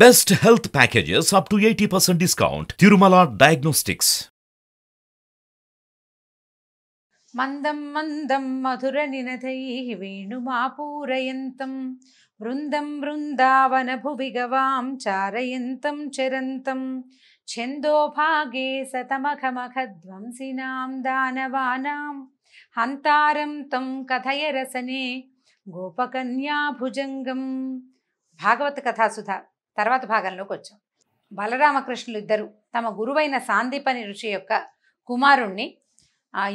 Best health packages up to 80% discount. Tirumala Diagnostics. మందం మందం మధుర నినదైః వేణుమాపూరయంతం బృందం బృందావన భువి గవాం చారయంతం చరంతం ఛందోభాగే సతమఖమఖధ్వంసినాం దానవానాం హంతారం తం కథయ రసనే గోపకన్యా భుజంగం. భాగవత కథాసుధ తర్వాత భాగంలోకి వచ్చాం. బలరామకృష్ణులు ఇద్దరు తమ గురువైన సాందీపని ఋషి యొక్క కుమారుణ్ణి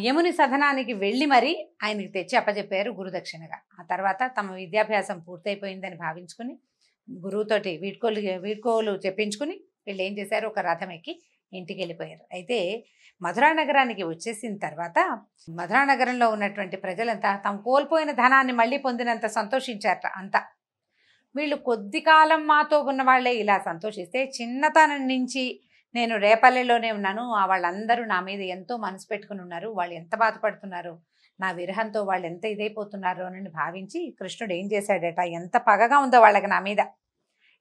యముని సదనానికి వెళ్ళి మరీ ఆయనకి తెచ్చి అప్పచెప్పారు గురుదక్షిణగా. ఆ తర్వాత తమ విద్యాభ్యాసం పూర్తయిపోయిందని భావించుకుని గురువుతోటి వీడ్కోలు చెప్పించుకుని వీళ్ళు ఏం చేశారు, ఒక రథం ఎక్కి ఇంటికి వెళ్ళిపోయారు. అయితే మధురా నగరానికి వచ్చేసిన తర్వాత మధురా నగరంలో ఉన్నటువంటి ప్రజలంతా తాము కోల్పోయిన ధనాన్ని మళ్ళీ పొందినంత సంతోషించారట. అంతా వీళ్ళు కొద్ది కాలం మాతో ఉన్న వాళ్ళే ఇలా సంతోషిస్తే, చిన్నతనం నుంచి నేను రేపల్లెలోనే ఉన్నాను, వాళ్ళందరూ నా మీద ఎంతో మనసు పెట్టుకుని ఉన్నారు, వాళ్ళు ఎంత బాధపడుతున్నారు, నా విరహంతో వాళ్ళు ఎంత ఇదైపోతున్నారో అని భావించి కృష్ణుడు ఏం చేశాడట, ఎంత పగగా ఉందో వాళ్ళకి నా మీద,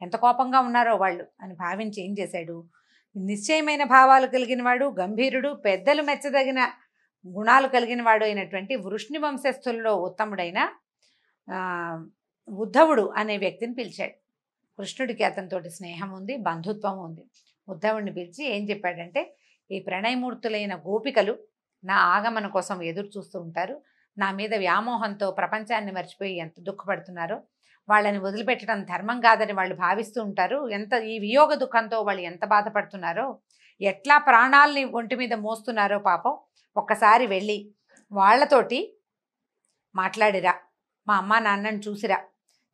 ఎంత కోపంగా ఉన్నారో వాళ్ళు అని భావించి ఏం చేశాడు, నిశ్చయమైన భావాలు కలిగిన వాడు, గంభీరుడు, పెద్దలు మెచ్చదగిన గుణాలు కలిగిన వాడు అయినటువంటి వృష్ణి వంశస్థుల్లో ఉత్తముడైన ఉద్ధవుడు అనే వ్యక్తిని పిలిచాడు. కృష్ణుడికి అతనితోటి స్నేహం ఉంది, బంధుత్వం ఉంది. ఉద్ధవుడిని పిలిచి ఏం చెప్పాడంటే, ఈ ప్రణయమూర్తులైన గోపికలు నా ఆగమన కోసం ఎదురు చూస్తూ ఉంటారు, నా మీద వ్యామోహంతో ప్రపంచాన్ని మర్చిపోయి ఎంత దుఃఖపడుతున్నారో, వాళ్ళని వదిలిపెట్టడం ధర్మం కాదని వాళ్ళు భావిస్తూ ఉంటారు, ఎంత ఈ వియోగ దుఃఖంతో వాళ్ళు ఎంత బాధపడుతున్నారో, ఎట్లా ప్రాణాలని ఒంటి మీద మోస్తున్నారో పాపం, ఒక్కసారి వెళ్ళి వాళ్ళతోటి మాట్లాడిరా, మా అమ్మ నాన్నని చూసిరా,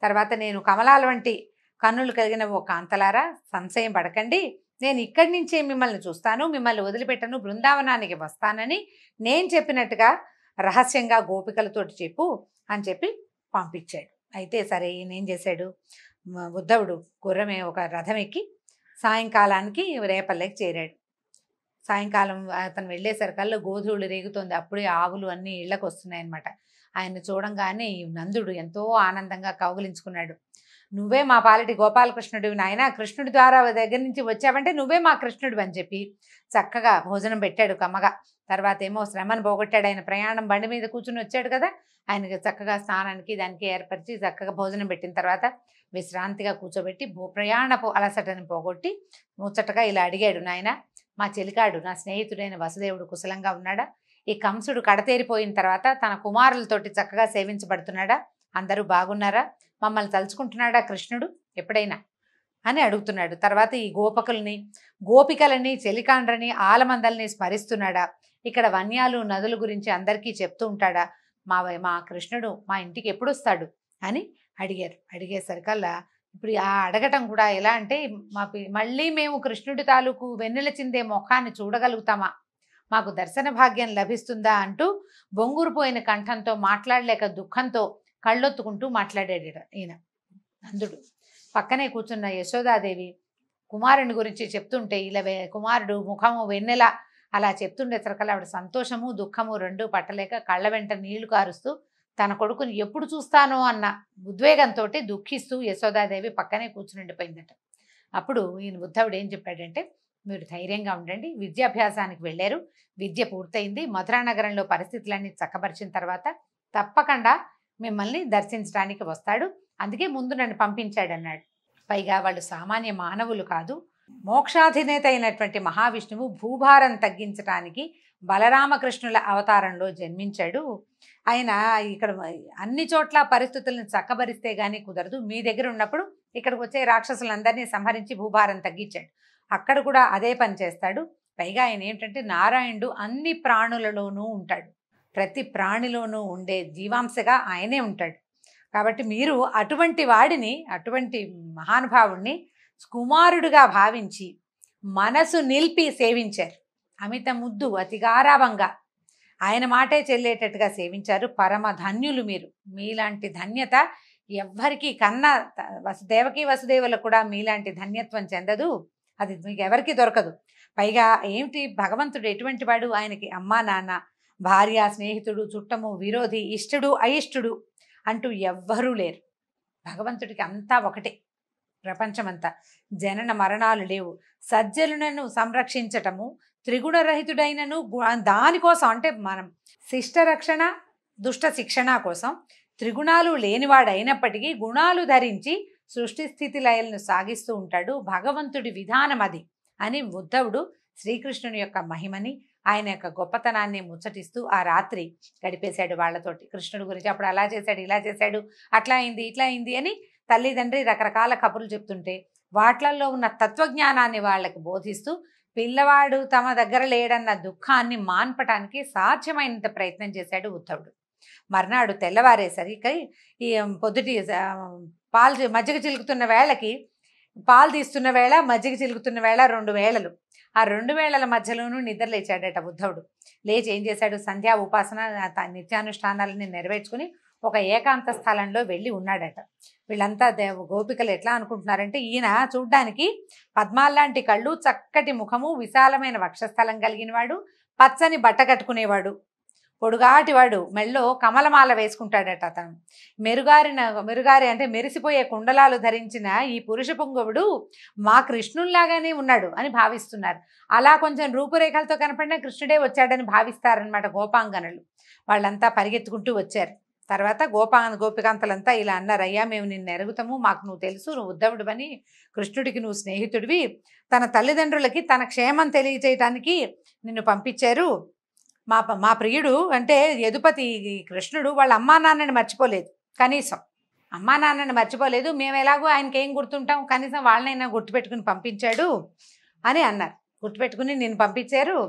తర్వాత నేను కమలాల వంటి కన్నులు కలిగిన ఓ కాంతలారా సంశయం పడకండి, నేను ఇక్కడి నుంచే మిమ్మల్ని చూస్తాను, మిమ్మల్ని వదిలిపెట్టను, బృందావనానికి వస్తానని నేను చెప్పినట్టుగా రహస్యంగా గోపికలతోటి చెప్పు అని చెప్పి పంపించాడు. అయితే సరే ఈయన ఏం చేశాడు, ఉద్ధవుడు గుర్రమే ఒక రథం ఎక్కి సాయంకాలానికి రేపల్లెకి చేరాడు. సాయంకాలం అతను వెళ్ళేసరికల్లా గోధువులు రేగుతోంది, అప్పుడే ఆవులు అన్నీ ఇళ్లకు వస్తున్నాయి అన్నమాట. ఆయన చూడంగానే నందుడు ఎంతో ఆనందంగా కౌగిలించుకున్నాడు. నువ్వే మా పాలిటి గోపాలకృష్ణుడివి నాయన, కృష్ణుడి ద్వారా దగ్గర నుంచి వచ్చావంటే నువ్వే మా కృష్ణుడివి అని చెప్పి చక్కగా భోజనం పెట్టాడు కమ్మగా. తర్వాత ఏమో శ్రమను పోగొట్టాడు, ఆయన ప్రయాణం బండి మీద కూర్చుని వచ్చాడు కదా, ఆయనకి చక్కగా స్నానానికి దానికి ఏర్పరిచి చక్కగా భోజనం పెట్టిన తర్వాత విశ్రాంతిగా కూర్చోబెట్టి ప్రయాణపు అలసటని పోగొట్టి ముచ్చటగా ఇలా అడిగాడు, నాయన మా చెలికాడు నా స్నేహితుడైన వసుదేవుడు కుశలంగా ఉన్నాడా, ఈ కంసుడు కడతేరిపోయిన తర్వాత తన కుమారులతోటి చక్కగా సేవించబడుతున్నాడా, అందరూ బాగున్నారా, మమ్మల్ని తలుచుకుంటున్నాడా కృష్ణుడు ఎప్పుడైనా అని అడుగుతున్నాడు. తర్వాత ఈ గోపికలని చెలికాండ్రని ఆలమందల్ని స్మరిస్తున్నాడా, ఇక్కడ వన్యాలు నదుల గురించి అందరికీ చెప్తూ ఉంటాడా, మా కృష్ణుడు మా ఇంటికి ఎప్పుడు వస్తాడు అని అడిగారు. అడిగేసరికల్లా ఇప్పుడు ఆ అడగటం కూడా ఎలా అంటే, మళ్ళీ మేము కృష్ణుడి తాలూకు వెన్నెల చిందే ముఖాన్ని చూడగలుగుతామా, మాకు దర్శన భాగ్యం లభిస్తుందా అంటూ బొంగురుపోయిన కంఠంతో మాట్లాడలేక దుఃఖంతో కళ్ళొత్తుకుంటూ మాట్లాడాడు ఈయన నందుడు. పక్కనే కూర్చున్న యశోదాదేవి కుమారుని గురించి చెప్తుంటే ఇలా కుమారుడు ముఖము వెన్నెల అలా చెప్తుండేసరికల్లా ఆవిడ సంతోషము దుఃఖము రెండూ పట్టలేక కళ్ళ వెంట నీళ్లు కారుస్తూ తన కొడుకుని ఎప్పుడు చూస్తానో అన్న ఉద్వేగంతో దుఃఖిస్తూ యశోదాదేవి పక్కనే కూర్చునిండిపోయిందట. అప్పుడు ఈయన ఉద్ధవుడు ఏం చెప్పాడంటే, మీరు ధైర్యంగా ఉండండి, విద్యాభ్యాసానికి వెళ్ళారు, విద్య పూర్తయింది, మధురా నగరంలో పరిస్థితులన్నీ చక్కబరిచిన తర్వాత తప్పకుండా మిమ్మల్ని దర్శించడానికి వస్తాడు, అందుకే ముందు నన్ను పంపించాడు అన్నాడు. పైగా వాళ్ళు సామాన్య మానవులు కాదు, మోక్షాధినేత అయినటువంటి మహావిష్ణువు భూభారం తగ్గించడానికి బలరామకృష్ణుల అవతారంలో జన్మించాడు. ఆయన ఇక్కడ అన్ని చోట్ల పరిస్థితులను చక్కబరిస్తే గానీ కుదరదు, మీ దగ్గర ఉన్నప్పుడు ఇక్కడికి వచ్చే రాక్షసులందరినీ సంహరించి భూభారం తగ్గించాడు, అక్కడ కూడా అదే పని చేస్తాడు. పైగా ఆయన ఏంటంటే నారాయణుడు అన్ని ప్రాణులలోనూ ఉంటాడు, ప్రతి ప్రాణిలోనూ ఉండే జీవాంశగా ఆయనే ఉంటాడు. కాబట్టి మీరు అటువంటి వాడిని, అటువంటి మహానుభావుణ్ణి కుమారుడిగా భావించి మనసు నిలిపి సేవించారు. అమిత ముద్దు అతి గారాభంగా ఆయన మాటే చెల్లేటట్టుగా సేవించారు. పరమ ధన్యులు మీరు, మీలాంటి ధన్యత ఎవ్వరికీ కన్నా దేవకీ వసుదేవులకు కూడా మీలాంటి ధన్యత్వం చెందదు, అది మీకు ఎవరికి దొరకదు. పైగా ఏమిటి భగవంతుడు ఎటువంటి వాడు, ఆయనకి అమ్మా నాన్న భార్య స్నేహితుడు చుట్టము విరోధి ఇష్టడు అయిష్టడు అంటూ ఎవ్వరూ లేరు. భగవంతుడికి అంతా ఒకటే. ప్రపంచమంతా. జనన మరణాలు లేవు. సజ్జనులను సంరక్షించటము, త్రిగుణరహితుడైనను దానికోసం అంటే మనం శిష్ట రక్షణ, దుష్ట శిక్షణ కోసం త్రిగుణాలు లేనివాడైనప్పటికీ గుణాలు ధరించి సృష్టి స్థితి లయలను సాగిస్తూ ఉంటాడు. భగవంతుడి విధానం అది అని ఉద్ధవుడు శ్రీకృష్ణుని యొక్క మహిమని, ఆయన యొక్క గొప్పతనాన్ని ముచ్చటిస్తూ ఆ రాత్రి గడిపేశాడు వాళ్ళతోటి. కృష్ణుడి గురించి అప్పుడు అలా చేశాడు, ఇలా చేశాడు, అట్లా అయింది, ఇట్లా అయింది అని తల్లిదండ్రి రకరకాల కబుర్లు చెప్తుంటే వాట్లల్లో ఉన్న తత్వజ్ఞానాన్ని వాళ్ళకి బోధిస్తూ పిల్లవాడు తమ దగ్గర లేడన్న దుఃఖాన్ని మాన్పటానికి సాధ్యమైనంత ప్రయత్నం చేశాడు ఉద్ధవుడు. మర్నాడు తెల్లవారేసరికి ఈ పొద్దుటి మజ్జిగ చిలుకుతున్న వేళకి, పాలు తీస్తున్న వేళ, మజ్జిగ చిలుకుతున్న వేళ 2 వేళలు. ఆ 2 వేళల మధ్యలోనూ నిద్ర లేచాడట ఉద్ధవుడు. లేచి ఏం చేశాడు? సంధ్యా ఉపాసన నిత్యానుష్ఠానాలని నెరవేర్చుకుని ఒక ఏకాంత స్థలంలో వెళ్ళి ఉన్నాడట. వీళ్ళంతా గోపికలు ఎట్లా అనుకుంటున్నారంటే, ఈయన చూడ్డానికి పద్మాల్లాంటి కళ్ళు, చక్కటి ముఖము, విశాలమైన వక్షస్థలం కలిగినవాడు, పచ్చని బట్ట కట్టుకునేవాడు, పొడుగాటివాడు, మెళ్ళో కమలమాల వేసుకుంటాడట. అతను మెరుగారి అంటే మెరిసిపోయే కుండలాలు ధరించిన ఈ పురుష పుంగవుడు మా కృష్ణుల్లాగానే ఉన్నాడు అని భావిస్తున్నారు. అలా కొంచెం రూపురేఖలతో కనపడిన కృష్ణుడే వచ్చాడని భావిస్తారనమాట గోపాంగనలు. వాళ్ళంతా పరిగెత్తుకుంటూ వచ్చారు. తర్వాత గోపికాంతలంతా ఇలా అన్నారు, అయ్యా మేము నిన్ను ఎరుగుతాము, మాకు నువ్వు తెలుసు, నువ్వు ఉద్ధవుడు అని, కృష్ణుడికి నువ్వు స్నేహితుడివి, తన తల్లిదండ్రులకి తన క్షేమం తెలియజేయటానికి నిన్ను పంపించారు. మా ప్రియుడు అంటే యదుపతి కృష్ణుడు వాళ్ళ అమ్మా నాన్నని మర్చిపోలేదు, కనీసం అమ్మా నాన్నని మర్చిపోలేదు, మేము ఎలాగో ఆయనకి ఏం గుర్తుంటాం, కనీసం వాళ్ళనైనా గుర్తుపెట్టుకుని పంపించాడు అని అన్నారు. గుర్తుపెట్టుకుని నిన్ను పంపించారు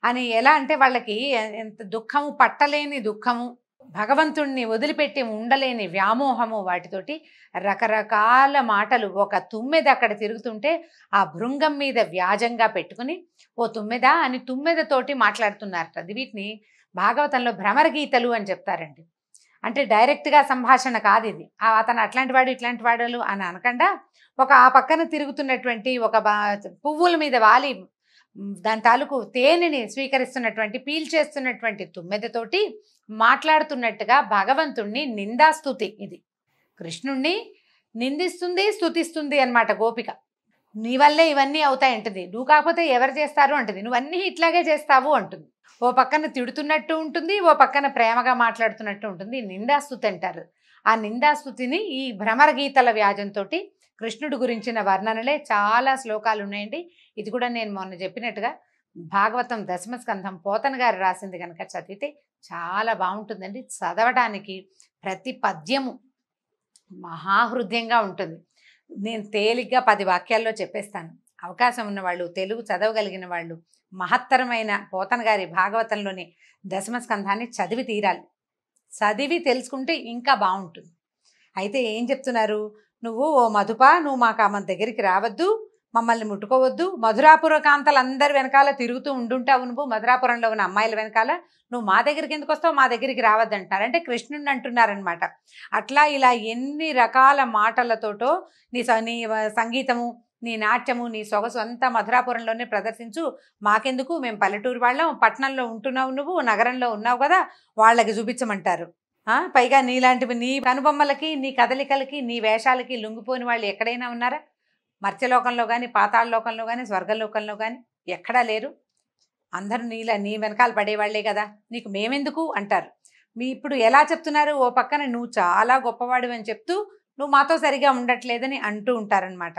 అని. ఎలా అంటే వాళ్ళకి ఎంత దుఃఖము, పట్టలేని దుఃఖము, భగవంతుణ్ణి వదిలిపెట్టి ఉండలేని వ్యామోహము, వాటితోటి రకరకాల మాటలు. ఒక తుమ్మెద అక్కడ తిరుగుతుంటే ఆ భృంగం మీద వ్యాజంగా పెట్టుకుని ఓ తుమ్మెద అని తుమ్మెదతోటి మాట్లాడుతున్నారట. వీటిని భాగవతంలో భ్రమర గీతలు అని చెప్తారండి. అంటే డైరెక్ట్గా సంభాషణ కాదు ఇది. అతను అట్లాంటి వాడు ఇట్లాంటి వాడు అని అనకుండా ఒక ఆ పక్కన తిరుగుతున్నటువంటి ఒక పువ్వుల మీద వాలి దాని తాలూకు తేనెని స్వీకరిస్తున్నటువంటి, పీల్చేస్తున్నటువంటి తుమ్మెదతోటి మాట్లాడుతున్నట్టుగా భగవంతుణ్ణి నిందాస్తుతి. ఇది కృష్ణుణ్ణి నిందిస్తుంది, స్తుతిస్తుంది అన్నమాట గోపిక. నీ వల్లే ఇవన్నీ అవుతాయి అంటుంది, నువ్వు కాకపోతే ఎవరు చేస్తారు అంటుంది, నువ్వన్నీ ఇట్లాగే చేస్తావు అంటుంది. ఓ పక్కన తిడుతున్నట్టు ఉంటుంది, ఓ పక్కన ప్రేమగా మాట్లాడుతున్నట్టు ఉంటుంది. నిందాస్తుతి అంటారు. ఆ నిందాస్తుతిని ఈ భ్రమర గీతల వ్యాజంతో కృష్ణుడి గురించిన వర్ణనలే చాలా శ్లోకాలు ఉన్నాయండి. ఇది కూడా నేను మొన్న చెప్పినట్టుగా భాగవతం దశమ స్కంధం పోతన గారు రాసింది కనుక చదివితే చాలా బాగుంటుందండి. చదవటానికి ప్రతి పద్యము మహాహృదయంగా ఉంటుంది. నేను తేలిగ్గా 10 వాక్యాల్లో చెప్పేస్తాను. అవకాశం ఉన్నవాళ్ళు, తెలుగు చదవగలిగిన వాళ్ళు మహత్తరమైన పోతన గారి భాగవతంలోని దశమ స్కంధాన్ని చదివి తీరాలి. చదివి తెలుసుకుంటే ఇంకా బాగుంటుంది. అయితే ఏం చెప్తున్నారు? నువ్వు ఓ మధుప, నువ్వు మాకు ఆమె దగ్గరికి రావద్దు, మమ్మల్ని ముట్టుకోవద్దు, మధురాపుర కాంతలందరి వెనకాల తిరుగుతూ ఉండుంటావు, నువ్వు మధురాపురంలో ఉన్న అమ్మాయిల వెనకాల, నువ్వు మా దగ్గరికి ఎందుకు వస్తావు, మా దగ్గరికి రావద్దు అంటున్నారు. అంటే కృష్ణుడిని అంటున్నారనమాట. అట్లా ఇలా ఎన్ని రకాల మాటలతోటో నీ సంగీతము, నీ నాట్యము, నీ సొగసు అంతా మధురాపురంలోనే ప్రదర్శించు, మాకెందుకు, మేము పల్లెటూరు వాళ్ళం, పట్టణంలో ఉంటున్నావు, నువ్వు నగరంలో ఉన్నావు కదా, వాళ్ళకి చూపించమంటారు. పైగా నీలాంటివి, నీ కనుబొమ్మలకి, నీ కదలికలకి, నీ వేషాలకి లొంగిపోయిన వాళ్ళు ఎక్కడైనా ఉన్నారా? మర్త్యలోకంలో కానీ, పాతాళ లోకంలో కానీ, స్వర్గలోకంలో కానీ ఎక్కడా లేరు. అందరూ నీ వెనకాల పడేవాళ్లే కదా, నీకు మేమెందుకు అంటారు. ఇప్పుడు ఎలా చెప్తున్నారు? ఓ పక్కన నువ్వు చాలా గొప్పవాడు అని చెప్తూ నువ్వు మాతో సరిగా ఉండట్లేదని అంటూ ఉంటారనమాట.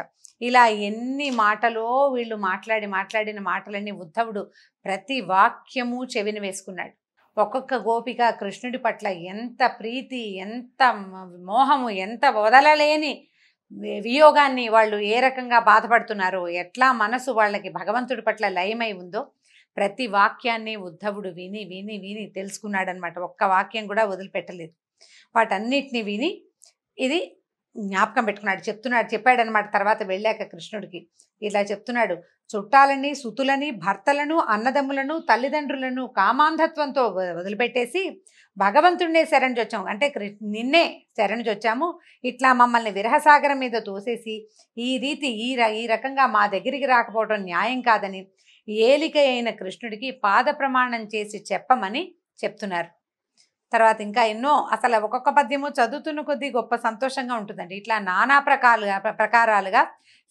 ఇలా ఎన్ని మాటలో వీళ్ళు మాట్లాడిన మాటలన్నీ ఉద్ధవుడు ప్రతి వాక్యము చెవిని వేసుకున్నాడు. ఒక్కొక్క గోపిక కృష్ణుడి పట్ల ఎంత ప్రీతి, ఎంత మోహము, ఎంత వదలలేని వియోగాన్ని వాళ్ళు ఏ రకంగా బాధపడుతున్నారో, ఎట్లా మనసు వాళ్ళకి భగవంతుడి పట్ల లయమై ఉందో ప్రతి వాక్యాన్ని ఉద్ధవుడు విని విని విని తెలుసుకున్నాడనమాట. ఒక్క వాక్యం కూడా వదిలిపెట్టలేదు. వాటన్నిటిని విని ఇది జ్ఞాపకం పెట్టుకున్నాడు. చెప్పాడనమాట. తర్వాత వెళ్ళాక కృష్ణుడికి ఇలా చెప్తున్నాడు, చుట్టాలని, సుతులని, భర్తలను, అన్నదమ్ములను, తల్లిదండ్రులను కామాంధత్వంతో వదిలిపెట్టేసి భగవంతుడినే శరణుజొచ్చాము, అంటే నిన్నే శరణుజొచ్చాము. ఇట్లా మమ్మల్ని విరహసాగరం మీద తోసేసి ఈ రకంగా మా దగ్గరికి రాకపోవడం న్యాయం కాదని ఏలిక అయిన కృష్ణుడికి పాద ప్రమాణం చేసి చెప్పమని చెప్తున్నారు. తర్వాత ఇంకా ఎన్నో, అసలు ఒక్కొక్క పద్యము చదువుతున్న కొద్దీ గొప్ప సంతోషంగా ఉంటుందండి. ఇట్లా నానా ప్రకారాలుగా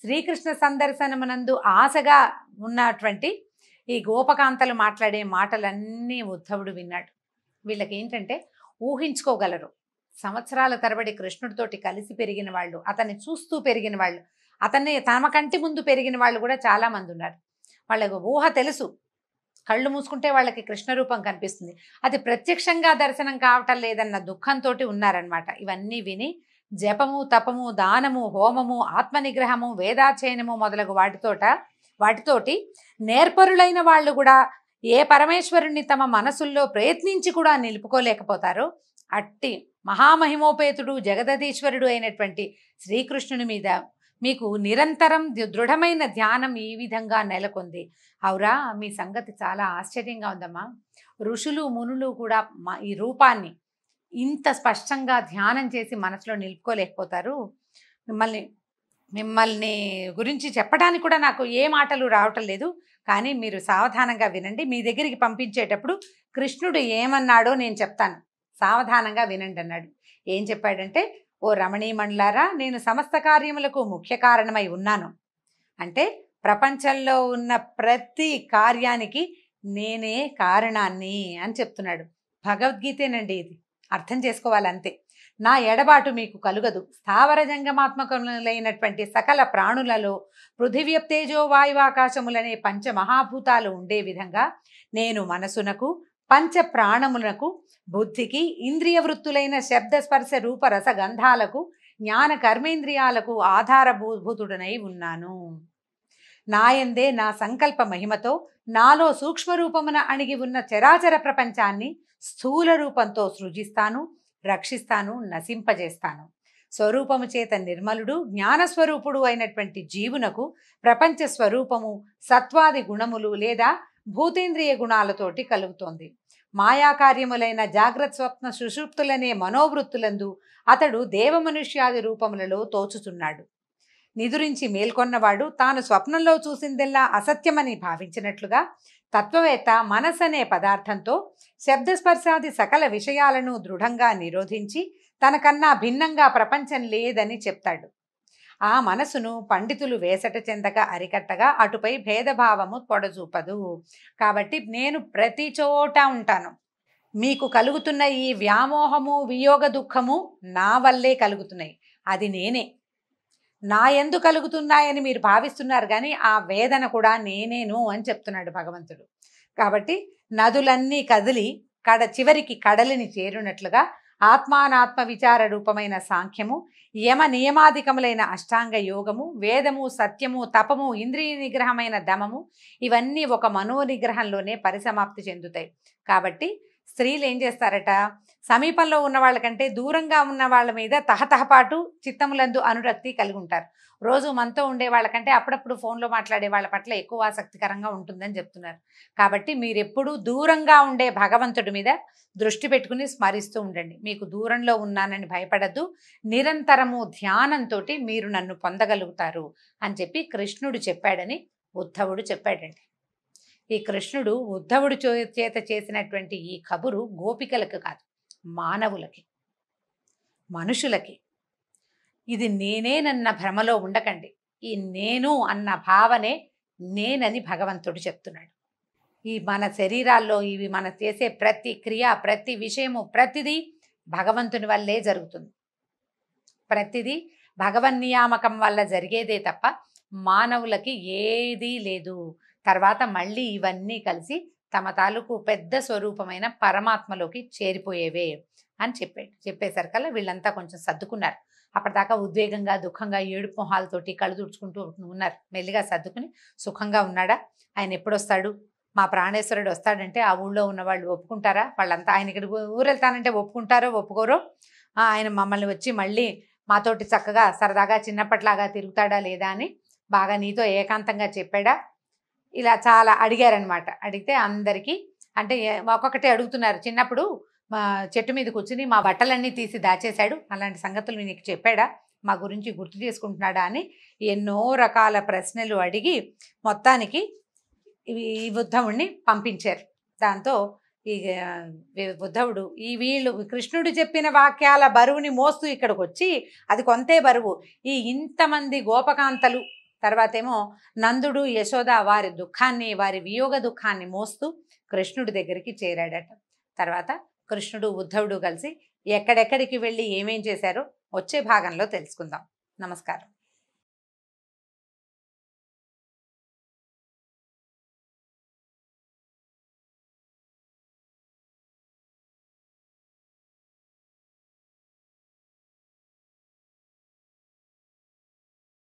శ్రీకృష్ణ సందర్శనమునందు ఆశగా ఉన్నటువంటి ఈ గోపకాంతలు మాట్లాడే మాటలన్నీ ఉద్ధవుడు విన్నాడు. వీళ్ళకి ఏంటంటే ఊహించుకోగలరు. సంవత్సరాల తరబడి కృష్ణుడితోటి కలిసి పెరిగిన వాళ్ళు, అతన్ని చూస్తూ పెరిగిన వాళ్ళు, అతన్ని తమ కంటి ముందు పెరిగిన వాళ్ళు కూడా చాలామంది ఉన్నారు. వాళ్ళకు ఊహ తెలుసు, కళ్ళు మూసుకుంటే వాళ్ళకి కృష్ణ రూపం కనిపిస్తుంది, అది ప్రత్యక్షంగా దర్శనం కావటం లేదన్న దుఃఖంతో ఉన్నారనమాట. ఇవన్నీ విని జపము, తపము, దానము, హోమము, ఆత్మనిగ్రహము, వేదాధ్యయనము మొదలగు వాటితోటి నేర్పరులైన వాళ్ళు కూడా ఏ పరమేశ్వరుణ్ణి తమ మనసుల్లో ప్రయత్నించి కూడా నిలుపుకోలేకపోతారో అట్టి మహామహిమోపేతుడు జగదధీశ్వరుడు అయినటువంటి శ్రీకృష్ణుని మీద మీకు నిరంతరం దృఢమైన ధ్యానం ఈ విధంగా నెలకొంది. అవురా, మీ సంగతి చాలా ఆశ్చర్యంగా ఉందమ్మా. ఋషులు మునులు కూడా ఈ రూపాన్ని ఇంత స్పష్టంగా ధ్యానం చేసి మనసులో నిలుపుకోలేకపోతారు. మిమ్మల్ని గురించి చెప్పడానికి కూడా నాకు ఏ మాటలు రావటం లేదు. కానీ మీరు సావధానంగా వినండి. మీ దగ్గరికి పంపించేటప్పుడు కృష్ణుడు ఏమన్నాడో నేను చెప్తాను, సావధానంగా వినండి అన్నాడు. ఏం చెప్పాడంటే, ఓ రమణీమణులారా, నేను సమస్త కార్యములకు ముఖ్య కారణమై ఉన్నాను. అంటే ప్రపంచంలో ఉన్న ప్రతి కార్యానికి నేనే కారణాన్ని అని చెప్తున్నాడు. భగవద్గీతేనండి ఇది, అర్థం చేసుకోవాలంతే. నా ఎడబాటు మీకు కలుగదు. స్థావర జంగమాత్మకములైనటువంటి సకల ప్రాణులలో పృథివ్యప్తేజో వాయువాకాశములనే పంచమహాభూతాలు ఉండే విధంగా నేను మనసునకు, పంచ ప్రాణములకు, బుద్ధికి, ఇంద్రియ వృత్తులైన శబ్ద స్పర్శ రూప రస గంధాలకు, జ్ఞాన కర్మేంద్రియాలకు ఆధారభూతుడనై ఉన్నాను. నాయందే నా సంకల్ప మహిమతో నాలో సూక్ష్మరూపమున అణిగి ఉన్న చరాచర ప్రపంచాన్ని స్థూల రూపంతో సృజిస్తాను, రక్షిస్తాను, నశింపజేస్తాను. స్వరూపము చేత నిర్మలుడు జ్ఞానస్వరూపుడు అయినటువంటి జీవునకు ప్రపంచ స్వరూపము సత్వాది గుణములు లేదా భూతేంద్రియ గుణాలతోటి కలుగుతోంది. మాయాకార్యములైన జాగ్రత్త స్వప్న సుషుప్తులనే మనోవృత్తులందు అతడు దేవమనుష్యాది రూపములలో తోచుతున్నాడు. నిదురించి మేల్కొన్నవాడు తాను స్వప్నంలో చూసిందెల్లా అసత్యమని భావించినట్లుగా తత్వవేత్త మనసనే పదార్థంతో శబ్దస్పర్శాది సకల విషయాలను దృఢంగా నిరోధించి తనకన్నా భిన్నంగా ప్రపంచం లేదని చెప్తాడు. ఆ మనసును పండితులు వేసట చెందక అరికట్టగా అటుపై భేదభావము పొడజూపదు. కాబట్టి నేను ప్రతి చోట ఉంటాను. మీకు కలుగుతున్న ఈ వ్యామోహము, వియోగ దుఃఖము నా వల్లే కలుగుతున్నాయి, అది నేనే. నా యందు కలుగుతున్నాయని మీరు భావిస్తున్నారు, కానీ ఆ వేదన కూడా నేనేను అని చెప్తున్నాడు భగవంతుడు. కాబట్టి నదులన్నీ కదిలి చివరికి కడలిని చేరునట్లుగా ఆత్మానాత్మ విచార రూపమైన సాంఖ్యము, యమ నియమాధికములైన అష్టాంగ యోగము, వేదము, సత్యము, తపము, ఇంద్రియ నిగ్రహమైన దమము, ఇవన్నీ ఒక మనోనిగ్రహంలోనే పరిసమాప్తి చెందుతాయి. కాబట్టి స్త్రీలు ఏం చేస్తారట, సమీపంలో ఉన్న వాళ్ళకంటే దూరంగా ఉన్న వాళ్ళ మీద తహతహపాటు చిత్తములందు అనురక్తి కలిగి ఉంటారు. రోజు మనతో ఉండే వాళ్ళకంటే అప్పుడప్పుడు ఫోన్లో మాట్లాడే వాళ్ళ పట్ల ఎక్కువ ఆసక్తికరంగా ఉంటుందని చెప్తున్నారు. కాబట్టి మీరు ఎప్పుడూ దూరంగా ఉండే భగవంతుడి మీద దృష్టి పెట్టుకుని స్మరిస్తూ ఉండండి. మీకు దూరంలో ఉన్నానని భయపడద్దు, నిరంతరము ధ్యానంతో మీరు నన్ను పొందగలుగుతారు అని చెప్పి కృష్ణుడు చెప్పాడని ఉద్ధవుడు చెప్పాడండి. ఈ కృష్ణుడు ఉద్ధవుడు చేత చేసినటువంటి ఈ కబురు గోపికలకు కాదు, మానవులకి, మనుషులకి. ఇది నేనేనన్న భ్రమలో ఉండకండి. ఈ నేను అన్న భావనే నేనని భగవంతుడు చెప్తున్నాడు. ఈ మన శరీరాల్లో ఇవి మన చేసే ప్రతి క్రియ, ప్రతి విషయము, ప్రతిదీ భగవంతుని వల్లే జరుగుతుంది. ప్రతిదీ భగవన్నియామకం వల్ల జరిగేదే తప్ప మానవులకి ఏదీ లేదు. తర్వాత మళ్ళీ ఇవన్నీ కలిసి తమ తాలూకు పెద్ద స్వరూపమైన పరమాత్మలోకి చేరిపోయేవే అని చెప్పేసరికల్లా వీళ్ళంతా కొంచెం సర్దుకున్నారు. అప్పటిదాకా ఉద్వేగంగా, దుఃఖంగా, ఏడుపు మొహాలతోటి కళ్ళు తుడుచుకుంటూ ఉన్నారు. మెల్లిగా సర్దుకుని సుఖంగా ఉన్నాడా, ఆయన ఎప్పుడొస్తాడు, మా ప్రాణేశ్వరుడు వస్తాడంటే ఆ ఊళ్ళో ఉన్న వాళ్ళు ఒప్పుకుంటారా, వాళ్ళంతా ఆయన ఇక్కడికి ఊరు వెళ్తానంటే ఒప్పుకుంటారో ఒప్పుకోరో, ఆయన మమ్మల్ని వచ్చి మళ్ళీ మాతోటి చక్కగా సరదాగా చిన్నప్పట్లాగా తిరుగుతాడా లేదా అని బాగా నీతో ఏకాంతంగా చెప్పాడా, ఇలా చాలా అడిగారనమాట. అడిగితే అందరికీ అంటే ఒక్కొక్కటి అడుగుతున్నారు. చిన్నప్పుడు మా చెట్టు మీద కూర్చుని మా బట్టలన్నీ తీసి దాచేశాడు, అలాంటి సంగతులు నీకు చెప్పాడా, మా గురించి గుర్తు చేసుకుంటున్నాడా అని ఎన్నో రకాల ప్రశ్నలు అడిగి మొత్తానికి ఈ ఉద్ధవుణ్ణి పంపించారు. దాంతో ఈ ఉద్ధవుడు వీళ్ళు కృష్ణుడు చెప్పిన వాక్యాల బరువుని మోస్తూ ఇక్కడికి వచ్చి, అది కొంతే బరువు, ఈ ఇంతమంది గోపకాంతలు, తర్వాత ఏమో నందుడు యశోద వారి దుఃఖాన్ని, వారి వియోగ దుఃఖాన్ని మోస్తూ కృష్ణుడి దగ్గరికి చేరాడట. తర్వాత కృష్ణుడు ఉద్ధవుడు కలిసి ఎక్కడెక్కడికి వెళ్ళి ఏమేం చేశారో వచ్చే భాగంలో తెలుసుకుందాం. నమస్కారం.